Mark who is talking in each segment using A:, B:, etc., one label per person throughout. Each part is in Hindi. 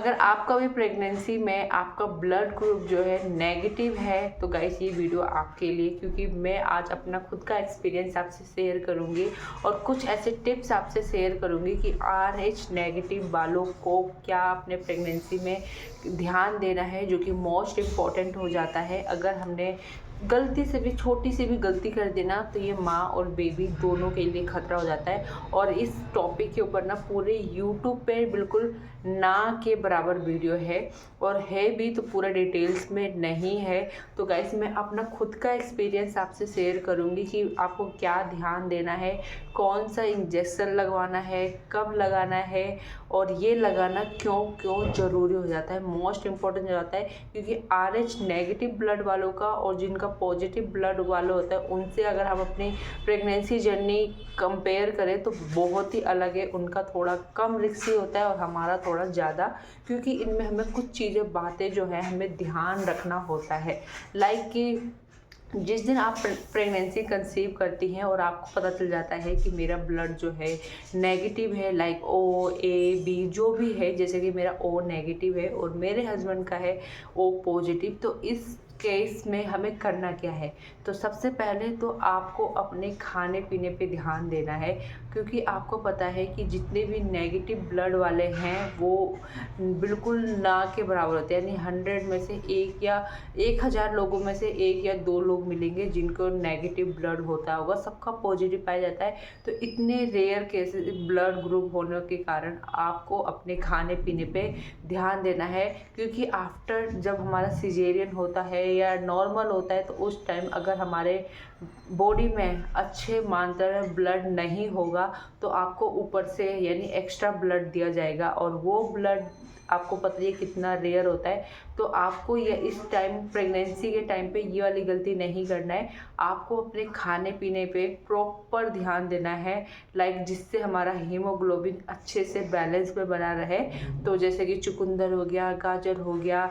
A: अगर आपका भी प्रेगनेंसी में आपका ब्लड ग्रुप जो है नेगेटिव है तो गाइस ये वीडियो आपके लिए, क्योंकि मैं आज अपना खुद का एक्सपीरियंस आपसे शेयर करूंगी और कुछ ऐसे टिप्स आपसे शेयर करूंगी कि RH नेगेटिव वालों को क्या अपने प्रेगनेंसी में ध्यान देना है, जो कि मोस्ट इम्पॉर्टेंट हो जाता है। अगर हमने गलती से भी छोटी सी भी गलती कर देना तो ये माँ और बेबी दोनों के लिए खतरा हो जाता है। और इस टॉपिक के ऊपर ना पूरे यूट्यूब पे बिल्कुल ना के बराबर वीडियो है, और है भी तो पूरा डिटेल्स में नहीं है। तो गाइस मैं अपना खुद का एक्सपीरियंस आपसे शेयर करूँगी कि आपको क्या ध्यान देना है, कौन सा इंजेक्शन लगवाना है, कब लगाना है, और ये लगाना क्यों क्यों ज़रूरी हो जाता है, मोस्ट इम्पॉर्टेंट हो जाता है। क्योंकि RH नेगेटिव ब्लड वालों का और जिनका पॉजिटिव ब्लड वालों होता है उनसे अगर हम अपनी प्रेगनेंसी जर्नी कंपेयर करें तो बहुत ही अलग है। उनका थोड़ा कम रिस्की होता है और हमारा थोड़ा ज़्यादा, क्योंकि इनमें हमें कुछ चीज़ें बातें जो है हमें ध्यान रखना होता है। लाइक कि जिस दिन आप प्रेगनेंसी कंसीव करती हैं और आपको पता चल जाता है कि मेरा ब्लड जो है नेगेटिव है, लाइक O, A, B जो भी है, जैसे कि मेरा O नेगेटिव है और मेरे हस्बैंड का है O पॉजिटिव, तो इस केस में हमें करना क्या है। तो सबसे पहले तो आपको अपने खाने पीने पे ध्यान देना है, क्योंकि आपको पता है कि जितने भी नेगेटिव ब्लड वाले हैं वो बिल्कुल ना के बराबर होते हैं। यानी 100 में से एक या 1000 लोगों में से 1 या 2 लोग मिलेंगे जिनको नेगेटिव ब्लड होता होगा, सबका पॉजिटिव पाया जाता है। तो इतने रेयर केसेस ब्लड ग्रुप होने के कारण आपको अपने खाने पीने पे ध्यान देना है। क्योंकि आफ्टर जब हमारा सिजेरियन होता है या नॉर्मल होता है तो उस टाइम अगर हमारे बॉडी में अच्छे मात्रा में ब्लड नहीं होगा तो आपको ऊपर से यानी एक्स्ट्रा ब्लड दिया जाएगा, और वो ब्लड आपको पता है कितना रेयर होता है। तो आपको ये इस टाइम प्रेगनेंसी के टाइम पे ये वाली गलती नहीं करना है। आपको अपने खाने पीने पे प्रॉपर ध्यान देना है, लाइक जिससे हमारा हीमोग्लोबिन अच्छे से बैलेंस में बना रहे। तो जैसे कि चुकंदर हो गया, गाजर हो गया,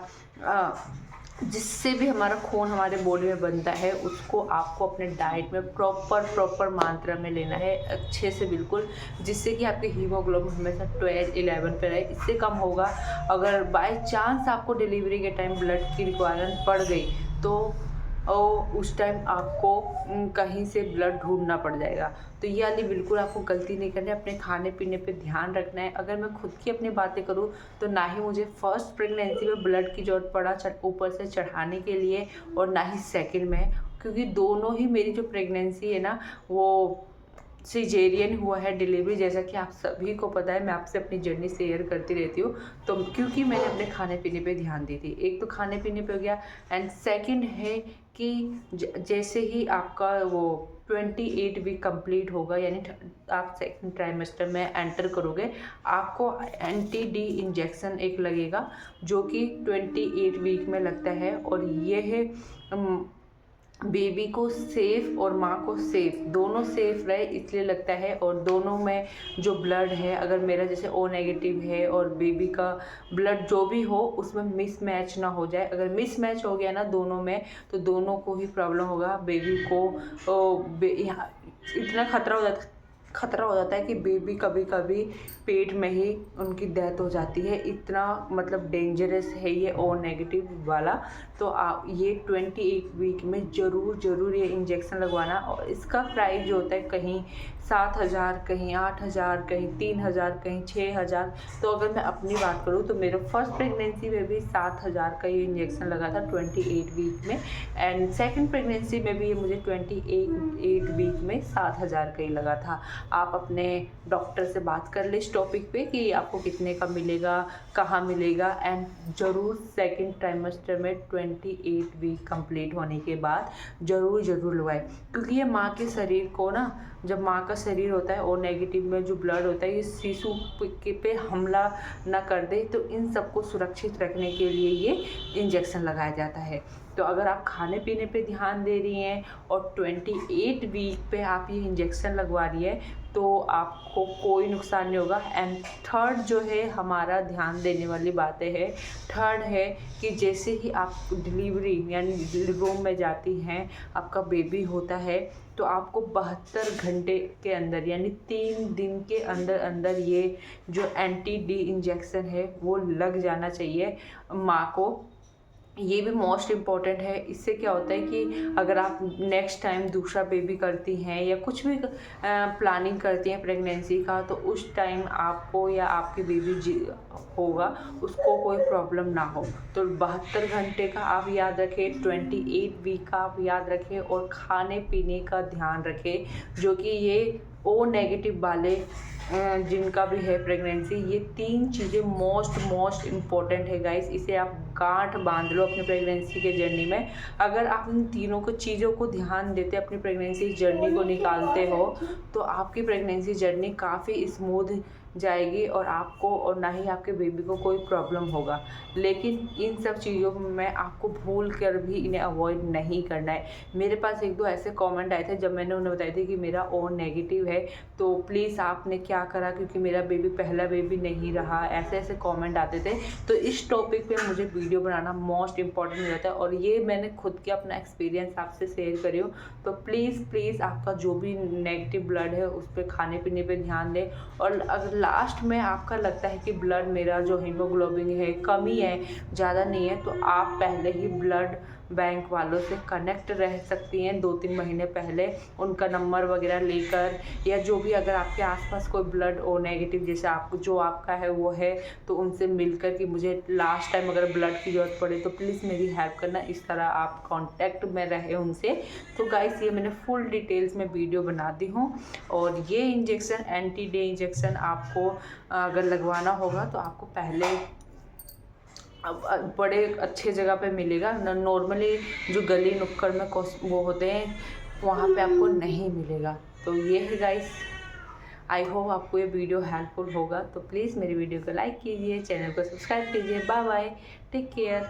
A: जिससे भी हमारा खून हमारे बॉडी में बनता है उसको आपको अपने डाइट में प्रॉपर मात्रा में लेना है अच्छे से बिल्कुल, जिससे कि आपके हीमोग्लोबिन हमेशा 12-11 पे रहे। इससे कम होगा अगर बाय चांस आपको डिलीवरी के टाइम ब्लड की रिक्वायरमेंट पड़ गई तो उस टाइम आपको कहीं से ब्लड ढूंढना पड़ जाएगा। तो ये वाली बिल्कुल आपको गलती नहीं करनी है, अपने खाने पीने पे ध्यान रखना है। अगर मैं खुद की अपनी बातें करूँ तो ना ही मुझे फर्स्ट प्रेगनेंसी में ब्लड की ज़रूरत पड़ा ऊपर से चढ़ाने के लिए, और ना ही सेकंड में, क्योंकि दोनों ही मेरी जो प्रेगनेंसी है ना वो सिजेरियन हुआ है डिलीवरी। जैसा कि आप सभी को पता है, मैं आपसे अपनी जर्नी शेयर करती रहती हूँ। तो क्योंकि मैंने अपने खाने पीने पे ध्यान दी थी, एक तो खाने पीने पे हो गया, एंड सेकंड है कि जैसे ही आपका वो 28 वीक कंप्लीट होगा, यानी आप सेकंड ट्राइमेस्टर में एंटर करोगे, आपको anti-D इंजेक्शन एक लगेगा जो कि 28 वीक में लगता है। और ये है बेबी को सेफ़ और माँ को सेफ़, दोनों सेफ़ रहे इसलिए लगता है। और दोनों में जो ब्लड है, अगर मेरा जैसे O नेगेटिव है और बेबी का ब्लड जो भी हो उसमें मिसमैच ना हो जाए। अगर मिसमैच हो गया ना दोनों में तो दोनों को ही प्रॉब्लम होगा। बेबी को यहाँ इतना खतरा हो जाता है कि बेबी कभी कभी पेट में ही उनकी डेथ हो जाती है। इतना मतलब डेंजरस है ये O नेगेटिव वाला। तो ये 28 वीक में ज़रूर ये इंजेक्शन लगवाना। और इसका प्राइस जो होता है कहीं 7000, कहीं 8000, कहीं 3000, कहीं 6000। तो अगर मैं अपनी बात करूँ तो मेरे फर्स्ट प्रेगनेंसी में भी 7000 का ये इंजेक्शन लगा था 28 वीक में, एंड सेकंड प्रेगनेंसी में भी ये मुझे 28 वीक में 7000 का ही लगा था। आप अपने डॉक्टर से बात कर ले इस टॉपिक पे कि आपको कितने का मिलेगा, कहाँ मिलेगा, एंड ज़रूर सेकंड ट्राइमेस्टर में 28 वीक कंप्लीट होने के बाद ज़रूर लगवाएं। क्योंकि ये माँ के शरीर को ना, जब माँ का शरीर होता है O नेगेटिव में जो ब्लड होता है, ये शिशु पे हमला ना कर दे, तो इन सबको सुरक्षित रखने के लिए ये इंजेक्शन लगाया जाता है। तो अगर आप खाने पीने पे ध्यान दे रही हैं और 28 वीक पे आप ये इंजेक्शन लगवा रही है तो आपको कोई नुकसान नहीं होगा। एंड थर्ड जो है हमारा ध्यान देने वाली बातें है, थर्ड है कि जैसे ही आप डिलीवरी यानी रूम में जाती हैं, आपका बेबी होता है, तो आपको 72 घंटे के अंदर यानी 3 दिन के अंदर अंदर ये जो एंटी डी इंजेक्शन है वो लग जाना चाहिए माँ को। ये भी मोस्ट इम्पॉर्टेंट है। इससे क्या होता है कि अगर आप नेक्स्ट टाइम दूसरा बेबी करती हैं या कुछ भी प्लानिंग करती हैं प्रेगनेंसी का, तो उस टाइम आपको या आपकी बेबी होगा उसको कोई प्रॉब्लम ना हो। तो 72 घंटे का आप याद रखें, 28 वीक का आप याद रखें, और खाने पीने का ध्यान रखें, जो कि ये ओ नेगेटिव वाले जिनका भी है प्रेगनेंसी, ये 3 चीज़ें मोस्ट इम्पॉर्टेंट है गाइस। इसे आप गांठ बांध लो अपनी प्रेगनेंसी के जर्नी में। अगर आप इन तीनों को चीज़ों को ध्यान देते अपनी प्रेगनेंसी जर्नी को निकालते हो तो आपकी प्रेगनेंसी जर्नी काफ़ी स्मूथ जाएगी और आपको और ना ही आपके बेबी को कोई प्रॉब्लम होगा। लेकिन इन सब चीज़ों में आपको भूल कर भी इन्हें अवॉइड नहीं करना है। मेरे पास 1-2 ऐसे कमेंट आए थे जब मैंने उन्हें बताई थी कि मेरा ओ नेगेटिव है, तो प्लीज़ आपने क्या करा क्योंकि मेरा बेबी पहला बेबी नहीं रहा, ऐसे कमेंट आते थे। तो इस टॉपिक पे मुझे वीडियो बनाना मोस्ट इम्पॉर्टेंट हो जाता है और ये मैंने खुद के अपना एक्सपीरियंस आपसे शेयर करी हूँ। तो प्लीज़ आपका जो भी नेगेटिव ब्लड है उस पर खाने पीने पे ध्यान दें। और अगर लास्ट में आपका लगता है कि ब्लड मेरा जो हीमोग्लोबिन है कमी है, ज़्यादा नहीं है, तो आप पहले ही ब्लड बैंक वालों से कनेक्ट रह सकती हैं 2-3 महीने पहले, उनका नंबर वगैरह लेकर, या जो भी अगर आपके आसपास कोई ब्लड ओ नेगेटिव जैसे आपको जो आपका है वो है, तो उनसे मिलकर कि मुझे लास्ट टाइम अगर ब्लड की ज़रूरत पड़े तो प्लीज़ मेरी हेल्प करना। इस तरह आप कांटेक्ट में रहे उनसे। तो गाइस ये मैंने फुल डिटेल्स में वीडियो बना दी हूँ। और ये इंजेक्शन एंटी डे इंजेक्शन आपको अगर लगवाना होगा तो आपको पहले अब बड़े अच्छे जगह पे मिलेगा। नॉर्मली जो गली नुक्कड़ में वो होते हैं वहाँ पे आपको नहीं मिलेगा। तो ये है गाइस, आई होप आपको ये वीडियो हेल्पफुल होगा। तो प्लीज़ मेरी वीडियो को लाइक कीजिए, चैनल को सब्सक्राइब कीजिए। Bye bye, take care.